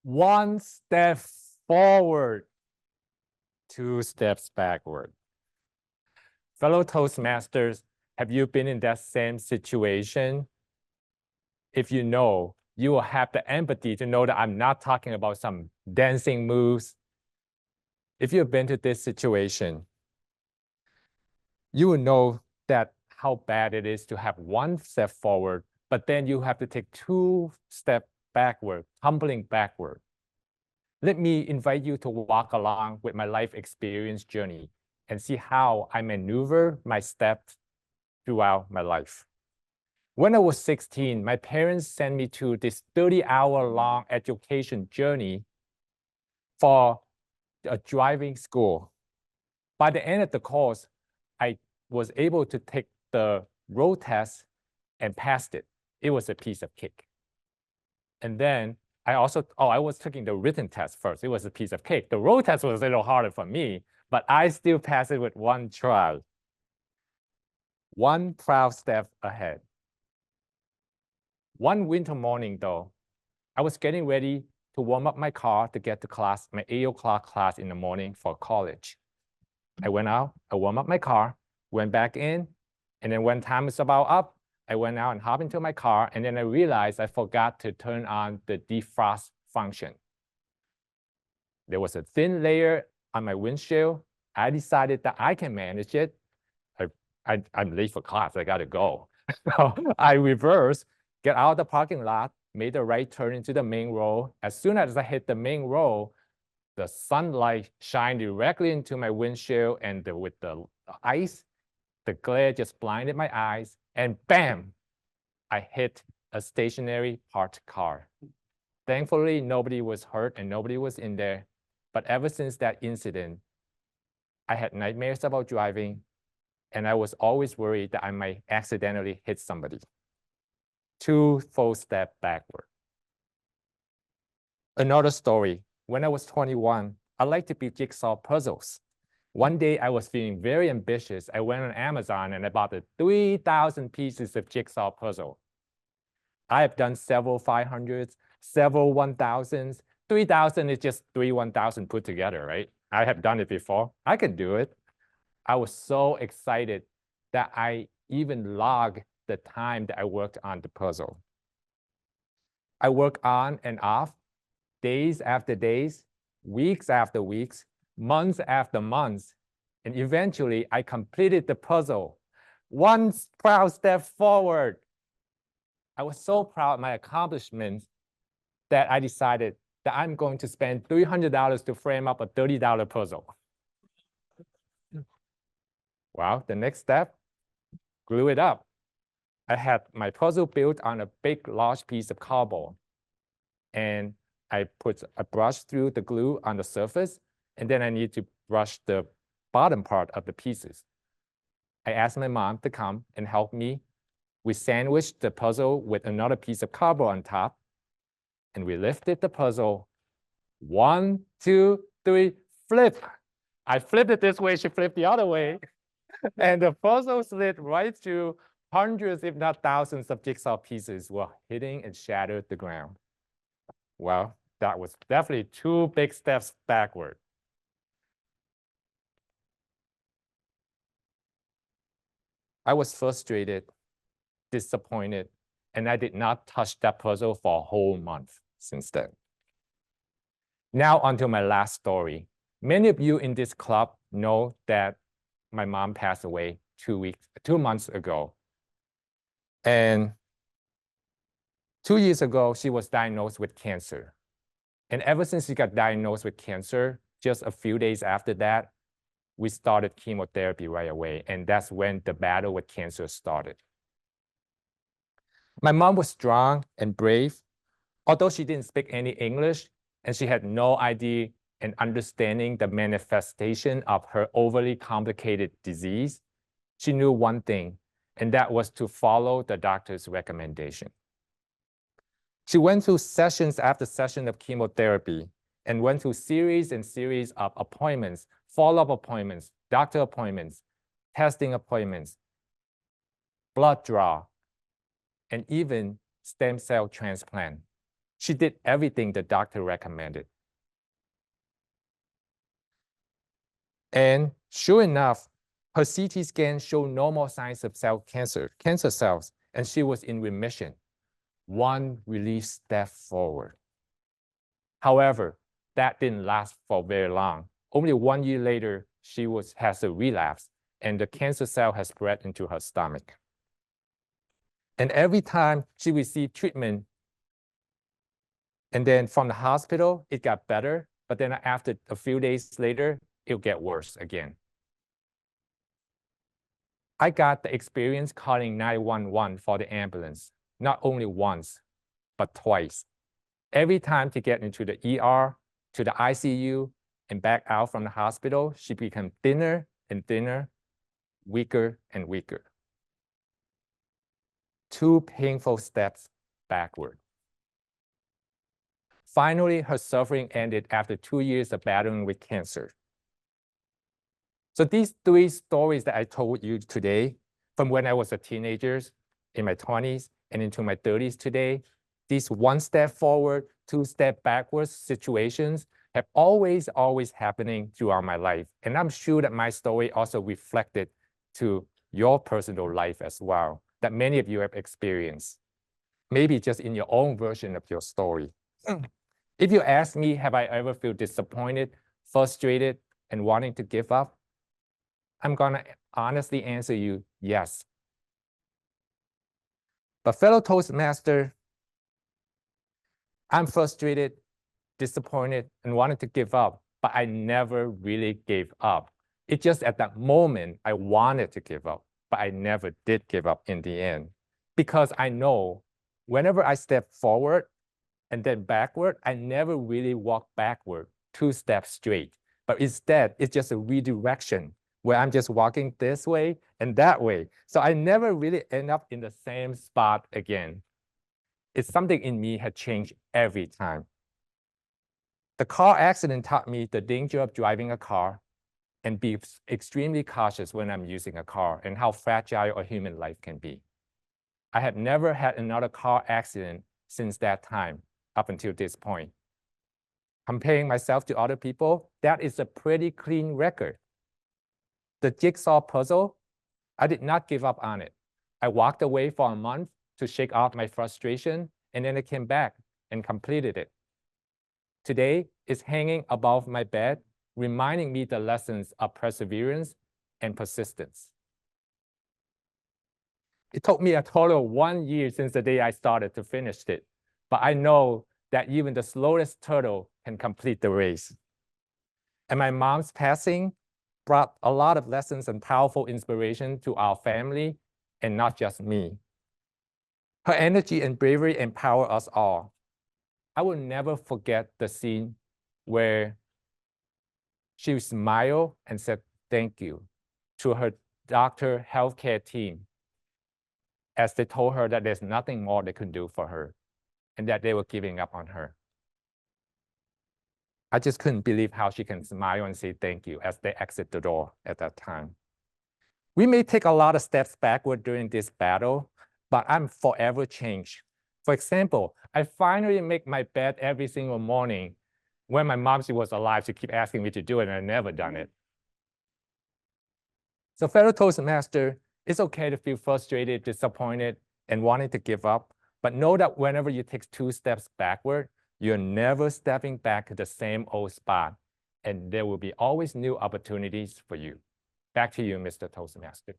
1 step forward, 2 steps backward. Fellow Toastmasters, have you been in that same situation? If you know, you will have the empathy to know that I'm not talking about some dancing moves. If you've been to this situation, you will know that how bad it is to have 1 step forward, but then you have to take 2 steps backward, tumbling backward. Let me invite you to walk along with my life experience journey and see how I maneuver my steps throughout my life. When I was 16, my parents sent me to this 30-hour-long education journey for a driving school. By the end of the course, I was able to take the road test and passed it. It was a piece of cake. And then I was taking the written test first. It was a piece of cake. The road test was a little harder for me, but I still passed it with 1 try. 1 proud step ahead. One winter morning, though, I was getting ready to warm up my car to get to class, my 8 o'clock class in the morning for college. I went out, I warmed up my car, went back in, and then when time was about up, I went out and hopped into my car, and then I realized I forgot to turn on the defrost function. There was a thin layer on my windshield. I decided that I can manage it. I'm late for class, I gotta go. So I reversed, get out of the parking lot, made a right turn into the main road. As soon as I hit the main road, the sunlight shined directly into my windshield, and with the ice, the glare just blinded my eyes, and bam, I hit a stationary parked car. Thankfully, nobody was hurt and nobody was in there. But ever since that incident, I had nightmares about driving, and I was always worried that I might accidentally hit somebody. 2 full steps backward. Another story. When I was 21, I liked to build jigsaw puzzles. One day I was feeling very ambitious. I went on Amazon and I bought the 3,000 pieces of jigsaw puzzle. I have done several 500s, several 1,000s. 3,000 is just 3 1,000 put together, right? I have done it before. I can do it. I was so excited that I even logged the time that I worked on the puzzle. I worked on and off, days after days, weeks after weeks, months after months, and eventually I completed the puzzle. 1 proud step forward. I was so proud of my accomplishments that I decided that I'm going to spend $300 to frame up a $30 puzzle. Well, the next step, glue it up. I had my puzzle built on a big, large piece of cardboard. And I put a brush through the glue on the surface, and then I need to brush the bottom part of the pieces. I asked my mom to come and help me. We sandwiched the puzzle with another piece of cardboard on top, and we lifted the puzzle. 1, 2, 3, flip. I flipped it this way, she flipped the other way. And the puzzle slid right through. Hundreds, if not thousands, of jigsaw pieces were hitting and shattered the ground. Well, that was definitely 2 big steps backward. I was frustrated, disappointed, and I did not touch that puzzle for a whole month since then. Now onto my last story. Many of you in this club know that my mom passed away 2 months ago. And 2 years ago, she was diagnosed with cancer. And ever since she got diagnosed with cancer, just a few days after that, we started chemotherapy right away. And that's when the battle with cancer started. My mom was strong and brave. Although she didn't speak any English, and she had no idea and understanding the manifestation of her overly complicated disease, she knew one thing, and that was to follow the doctor's recommendation. She went through sessions after session of chemotherapy and went through series and series of appointments, follow-up appointments, doctor appointments, testing appointments, blood draw, and even stem cell transplant. She did everything the doctor recommended. And sure enough, her CT scan showed normal signs of cancer cells, and she was in remission. One relief step forward. However, that didn't last for very long. Only 1 year later, she has a relapse, and the cancer cell has spread into her stomach. And every time she received treatment, and then from the hospital, it got better, but then after a few days later, it'll get worse again. I got the experience calling 911 for the ambulance, not only once, but twice. Every time to get into the ER, to the ICU, and back out from the hospital, she became thinner and thinner, weaker and weaker. 2 painful steps backward. Finally, her suffering ended after 2 years of battling with cancer. So these 3 stories that I told you today, from when I was a teenager, in my 20s, and into my 30s today, these 1 step forward, 2 step backwards situations have always happening throughout my life. And I'm sure that my story also reflected to your personal life as well, that many of you have experienced, maybe just in your own version of your story. If you ask me, have I ever felt disappointed, frustrated, and wanting to give up? I'm gonna honestly answer you, yes. But fellow Toastmaster, I'm frustrated, disappointed, and wanted to give up, but I never really gave up. It's just at that moment I wanted to give up, but I never did give up in the end. Because I know whenever I step forward and then backward, I never really walk backward 2 steps straight. But instead, it's just a redirection where I'm just walking this way and that way. So I never really end up in the same spot again. It's something in me had changed every time. The car accident taught me the danger of driving a car and be extremely cautious when I'm using a car and how fragile a human life can be. I have never had another car accident since that time up until this point. Comparing myself to other people, that is a pretty clean record. The jigsaw puzzle, I did not give up on it. I walked away for a month to shake off my frustration, and then I came back and completed it. Today, it's hanging above my bed, reminding me the lessons of perseverance and persistence. It took me a total of 1 year since the day I started to finish it, but I know that even the slowest turtle can complete the race. And my mom's passing brought a lot of lessons and powerful inspiration to our family, and not just me. Her energy and bravery empower us all. I will never forget the scene where she smiled and said thank you to her doctor healthcare team as they told her that there's nothing more they could do for her and that they were giving up on her. I just couldn't believe how she can smile and say thank you as they exit the door at that time. We may take a lot of steps backward during this battle, but I'm forever changed. For example, I finally make my bed every single morning. When my mom, she was alive, she kept asking me to do it, and I never done it. So fellow Toastmaster, it's okay to feel frustrated, disappointed, and wanting to give up, but know that whenever you take 2 steps backward, you're never stepping back to the same old spot, and there will be always new opportunities for you. Back to you, Mr. Toastmaster.